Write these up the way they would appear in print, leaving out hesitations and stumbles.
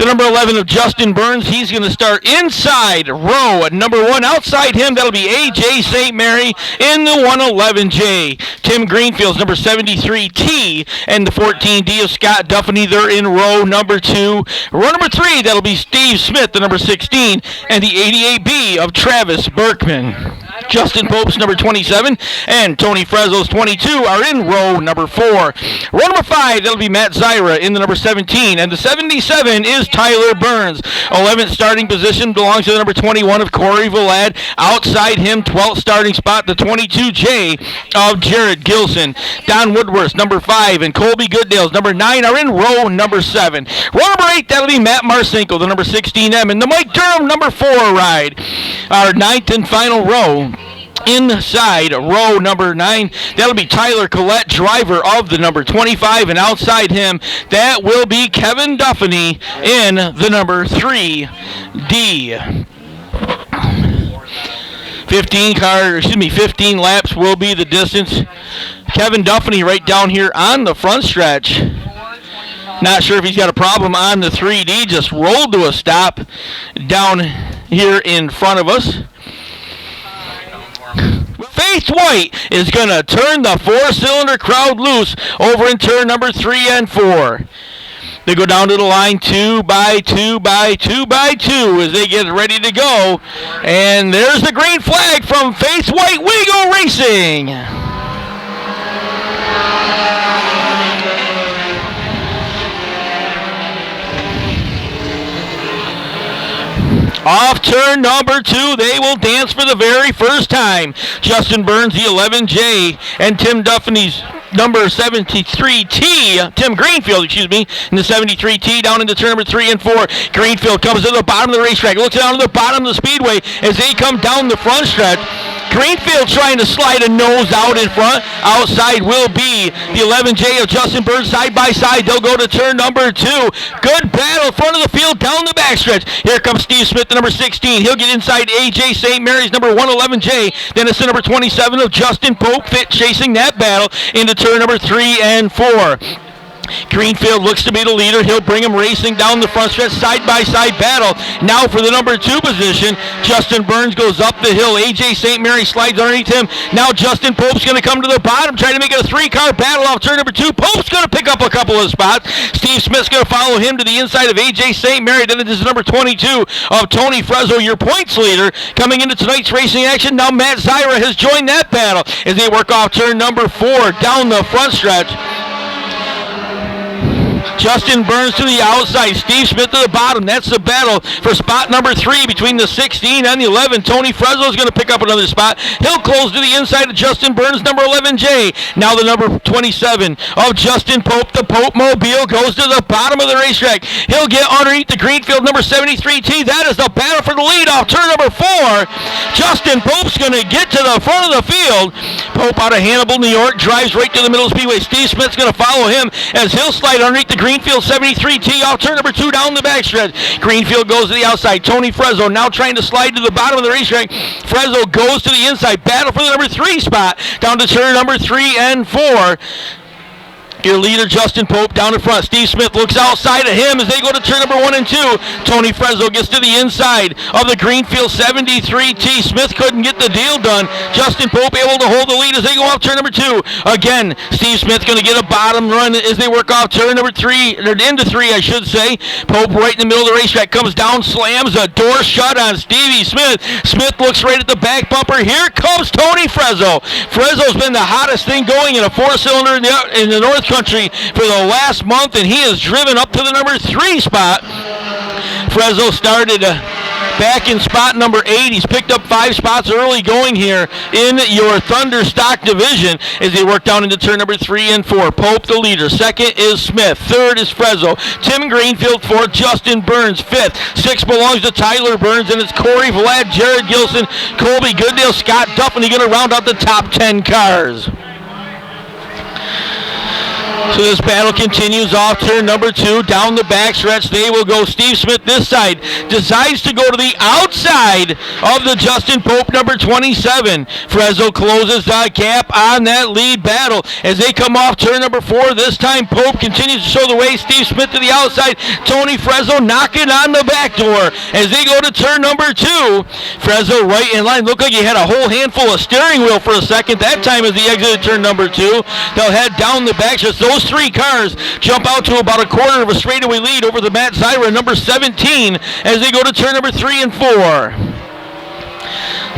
the number 11 of Justin Burns. He's going to start inside row number 1. Outside him, that'll be A.J. St. Mary in the 111J. Tim Greenfield's number 73T and the 14D of Scott Duffany. They're in row number 2. Row number 3, that'll be Steve Smith, the number 16, and the 88B of Travis Berkman. Justin Pope's number 27 and Tony Frezzo's 22 are in row number 4. Row number 5, that'll be Matt Zyra in the number 17, and the 77 is Tyler Burns. 11th starting position belongs to the number 21 of Corey Vlad. Outside him, 12th starting spot, the 22J of Jared Gilson. Don Woodworth's number 5 and Colby Goodale's number 9 are in row number 7. Row number 8, that'll be Matt Marcinko, the number 16M, and the Mike Durham number 4 ride. Our 9th and final row. Inside row number 9, that'll be Tyler Collette, driver of the number 25, and outside him, that will be Kevin Duffany in the number 3D. 15 laps will be the distance. Kevin Duffany right down here on the front stretch. Not sure if he's got a problem on the 3D, just rolled to a stop down here in front of us. Faith White is going to turn the 4-cylinder crowd loose over in turn number 3 and 4. They go down to the line 2 by 2 by 2 by 2 as they get ready to go. And there's the green flag from Faith White. We go racing! Off turn number 2, they will dance for the very first time. Justin Burns, the 11J, and Tim Duffany's number 73T, Tim Greenfield, in the 73T down into turn number 3 and 4. Greenfield comes to the bottom of the racetrack, looks down to the bottom of the speedway as they come down the front stretch. Greenfield trying to slide a nose out in front. Outside will be the 11J of Justin Burns side by side. They'll go to turn number 2. Good battle, front of the field, down the backstretch. Here comes Steve Smith, the number 16. He'll get inside A.J. St. Mary's number 111J. Then it's the number 27 of Justin Pope chasing that battle into turn number 3 and 4. Greenfield looks to be the leader. He'll bring him racing down the front stretch, side-by-side battle. Now for the number 2 position, Justin Burns goes up the hill. A.J. St. Mary slides underneath him. Now Justin Pope's going to come to the bottom, trying to make it a 3-car battle off turn number 2. Pope's going to pick up a couple of spots. Steve Smith's going to follow him to the inside of A.J. St. Mary. Then it is number 22 of Tony Frezzo, your points leader, coming into tonight's racing action. Now Matt Zyra has joined that battle as they work off turn number 4 down the front stretch. Justin Burns to the outside, Steve Smith to the bottom. That's the battle for spot number 3 between the 16 and the 11. Tony Frezzo is going to pick up another spot. He'll close to the inside of Justin Burns, number 11J. Now the number 27 of Justin Pope. The Pope Mobile goes to the bottom of the racetrack. He'll get underneath the Greenfield number 73T. That is the battle for the lead off turn number 4. Justin Pope's going to get to the front of the field. Pope out of Hannibal, New York, drives right to the middle of Speedway. Steve Smith's going to follow him as he'll slide underneath the Greenfield 73T off turn number 2 down the backstretch. Greenfield goes to the outside. Tony Frezzo now trying to slide to the bottom of the racetrack. Frezzo goes to the inside. Battle for the number 3 spot down to turn number 3 and 4. Your leader, Justin Pope, down in front. Steve Smith looks outside of him as they go to turn number 1 and 2. Tony Frezzo gets to the inside of the Greenfield 73T. Smith couldn't get the deal done. Justin Pope able to hold the lead as they go off turn number 2. Again, Steve Smith going to get a bottom run as they work off turn number 3, or into 3, I should say. Pope right in the middle of the racetrack comes down, slams a door shut on Stevie Smith. Smith looks right at the back bumper. Here comes Tony Frezzo. Frezzo's been the hottest thing going in a 4-cylinder in the North Country for the last month, and he has driven up to the number 3 spot. Frezzo started back in spot number 8. He's picked up 5 spots early going here in your Thunderstock division as they work down into turn number 3 and 4. Pope the leader. 2nd is Smith. 3rd is Frezzo. Tim Greenfield 4th. Justin Burns 5th. 6th belongs to Tyler Burns, and it's Corey Vlad, Jared Gilson, Colby Goodale, Scott Duffany going to round out the top 10 cars. So this battle continues off turn number 2. Down the backstretch, they will go. Steve Smith this side decides to go to the outside of the Justin Pope number 27. Frezzo closes the gap on that lead battle as they come off turn number 4. This time Pope continues to show the way. Steve Smith to the outside. Tony Frezzo knocking on the back door as they go to turn number 2. Frezzo right in line. Looked like he had a whole handful of steering wheel for a second. That time as he exited turn number 2. They'll head down the backstretch. Those 3 cars jump out to about a quarter of a straightaway lead over the Matt Zyra number 17 as they go to turn number 3 and 4.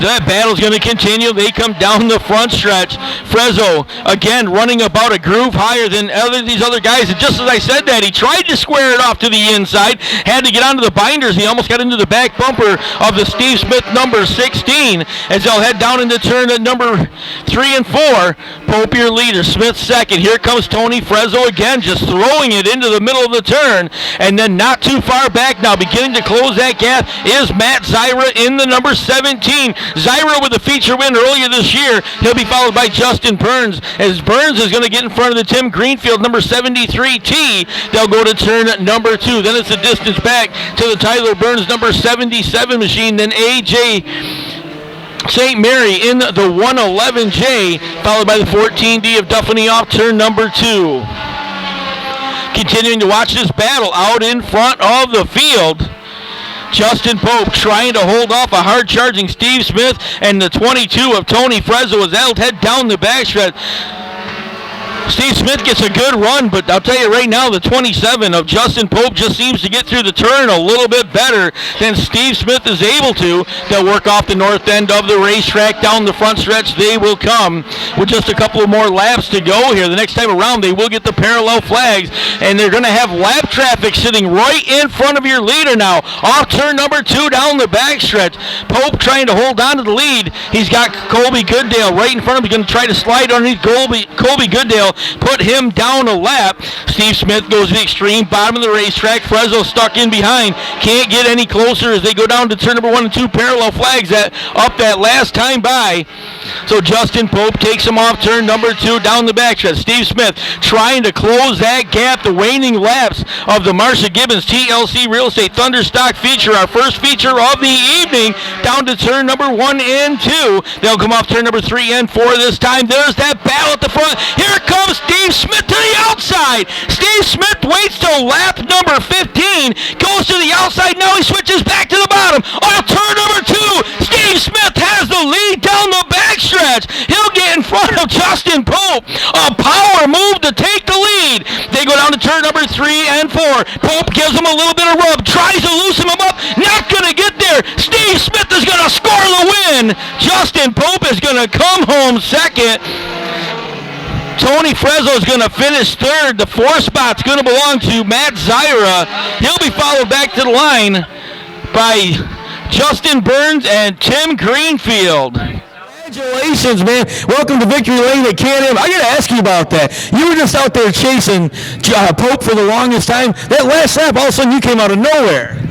That battle's going to continue. They come down the front stretch. Frezzo, again, running about a groove higher than these other guys. And just as I said that, he tried to square it off to the inside, had to get onto the binders. He almost got into the back bumper of the Steve Smith number 16 as they'll head down into turn at number 3 and 4. Pope your leader, Smith second. Here comes Tony Frezzo again, just throwing it into the middle of the turn. And then not too far back now, beginning to close that gap, is Matt Zyra in the number 17. Zyra with a feature win earlier this year. He'll be followed by Justin Burns, as Burns is going to get in front of the Tim Greenfield number 73T. They'll go to turn number 2. Then it's a distance back to the Tyler Burns number 77 machine. Then AJ St. Mary in the 111J, followed by the 14D of Duffany off turn number 2. Continuing to watch this battle out in front of the field. Justin Pope trying to hold off a hard-charging Steve Smith, and the 22 of Tony Frezzo as they'll head down the backstretch. Steve Smith gets a good run, but I'll tell you right now, the 27 of Justin Pope just seems to get through the turn a little bit better than Steve Smith is able to. They'll work off the north end of the racetrack. Down the front stretch they will come with just a couple of more laps to go here. The next time around they will get the parallel flags, and they're going to have lap traffic sitting right in front of your leader now. Off turn number 2 down the backstretch. Pope trying to hold on to the lead. He's got Colby Goodale right in front of him. He's going to try to slide underneath Colby Goodale, put him down a lap. Steve Smith goes to the extreme bottom of the racetrack. Frezzo stuck in behind. Can't get any closer as they go down to turn number 1 and 2. Parallel flags up that last time by. So Justin Pope takes him off turn number 2 down the backstretch. Steve Smith trying to close that gap. The waning laps of the Marsha Gibbons TLC Real Estate Thunderstock feature, our first feature of the evening, down to turn number 1 and 2. They'll come off turn number 3 and 4 this time. There's that battle at the front. Here comes Steve Smith to the outside. Steve Smith waits till lap number 15, goes to the outside. Now he switches back to the bottom. Off turn number 2, Steve Smith has the lead down the backstretch. He'll get in front of Justin Pope. A power move to take the lead. They go down to turn number 3 and 4. Pope gives him a little bit of rub, tries to loosen him up, not going to get there. Steve Smith is going to score the win. Justin Pope is going to come home second. Tony Frezzo is going to finish third. The 4th spot's going to belong to Matt Zyra. He'll be followed back to the line by Justin Burns and Tim Greenfield. Congratulations, man. Welcome to Victory Lane at Can-Am. I got to ask you about that. You were just out there chasing Pope for the longest time. That last lap, all of a sudden you came out of nowhere.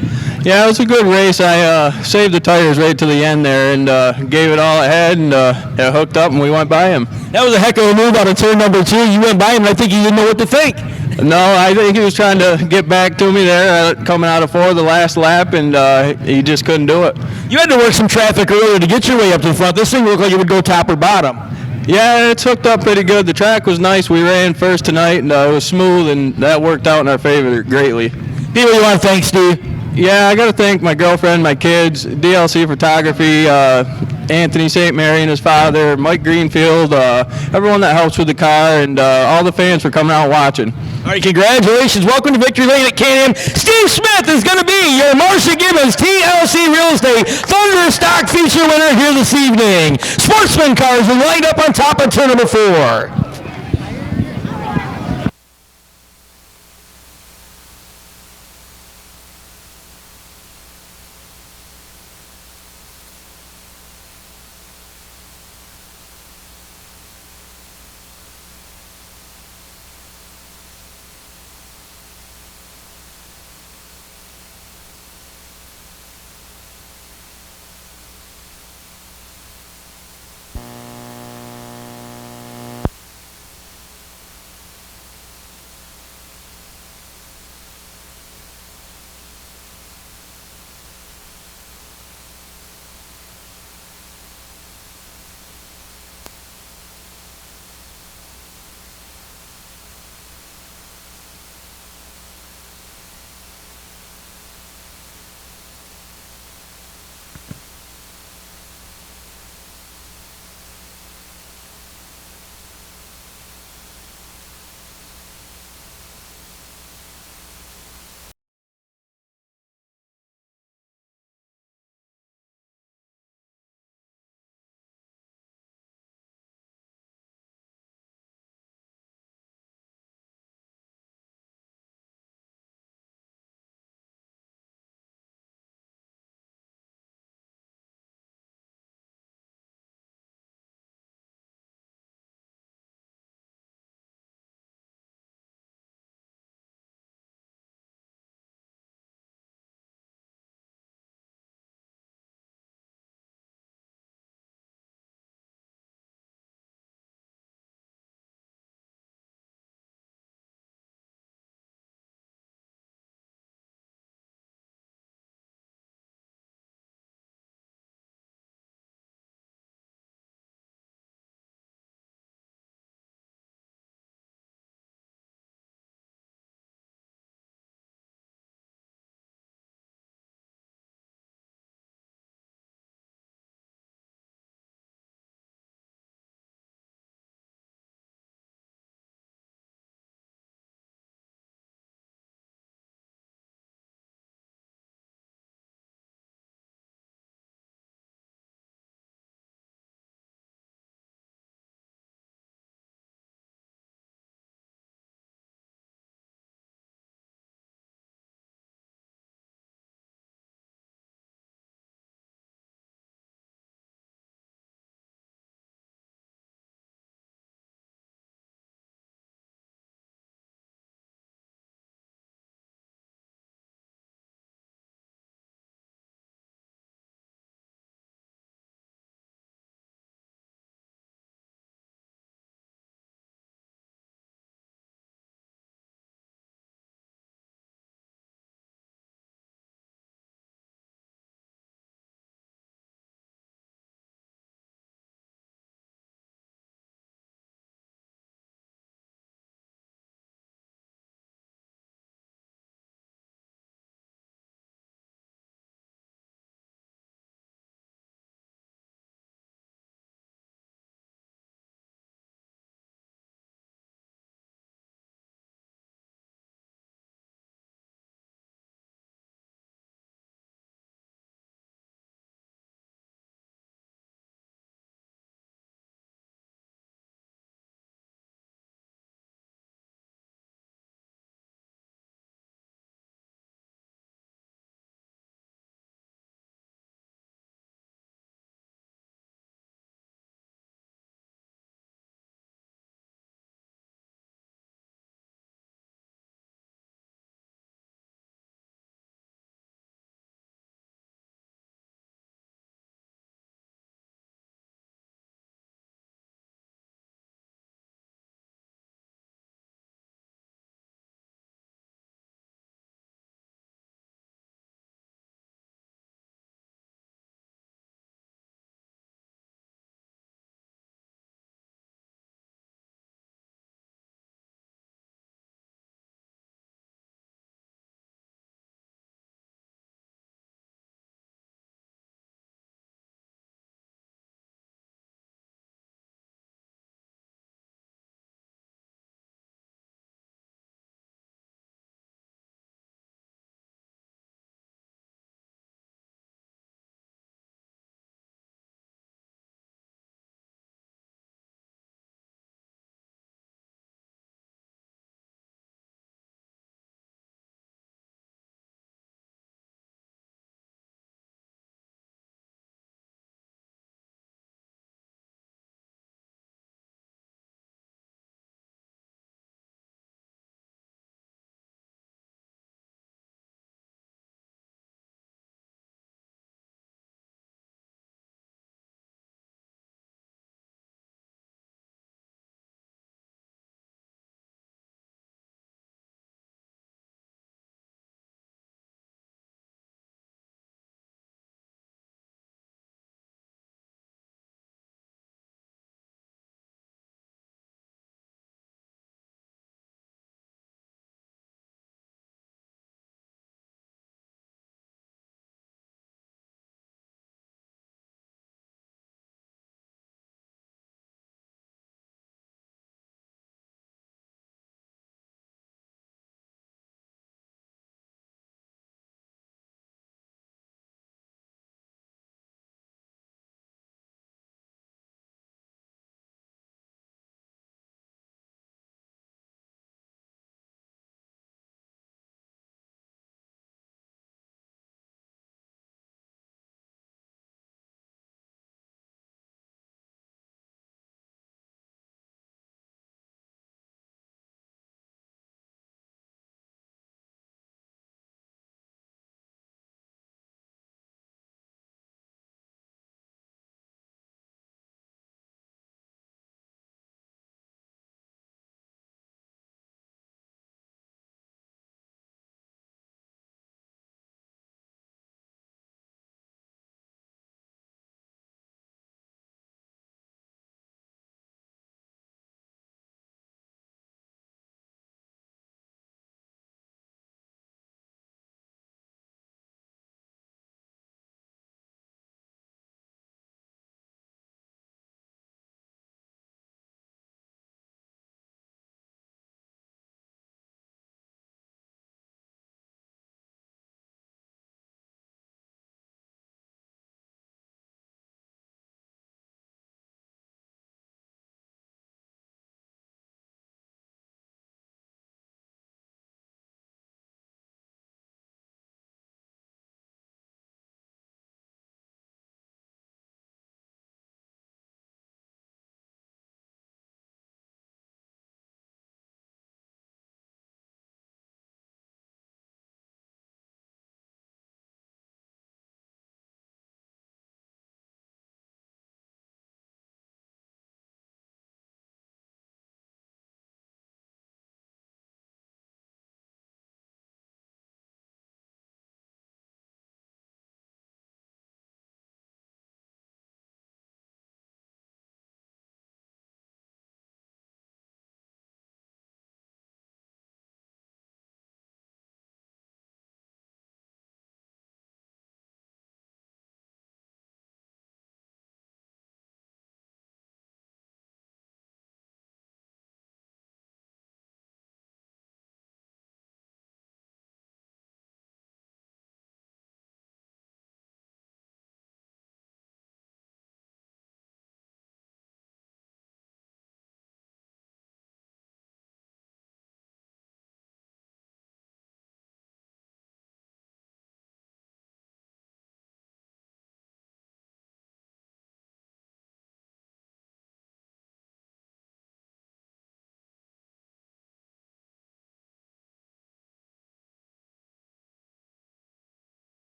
Yeah, it was a good race. I saved the tires right to the end there and gave it all I had, and it hooked up, and we went by him. That was a heck of a move out of turn number 2. You went by him, and I think you didn't know what to think. No, I think he was trying to get back to me there, coming out of 4 the last lap, and he just couldn't do it. You had to work some traffic earlier to get your way up to the front. This thing looked like it would go top or bottom. Yeah, it's hooked up pretty good. The track was nice. We ran first tonight, and it was smooth, and that worked out in our favor greatly. People you want to thank, Steve? Yeah, I got to thank my girlfriend, my kids, DLC Photography, Anthony St. Mary and his father, Mike Greenfield, everyone that helps with the car, and all the fans for coming out and watching. All right, congratulations. Welcome to Victory Lane at Can-Am. Steve Smith is going to be your Marsha Gibbons TLC Real Estate Thunderstock feature winner here this evening. Sportsman cars are lined up on top of turn number 4.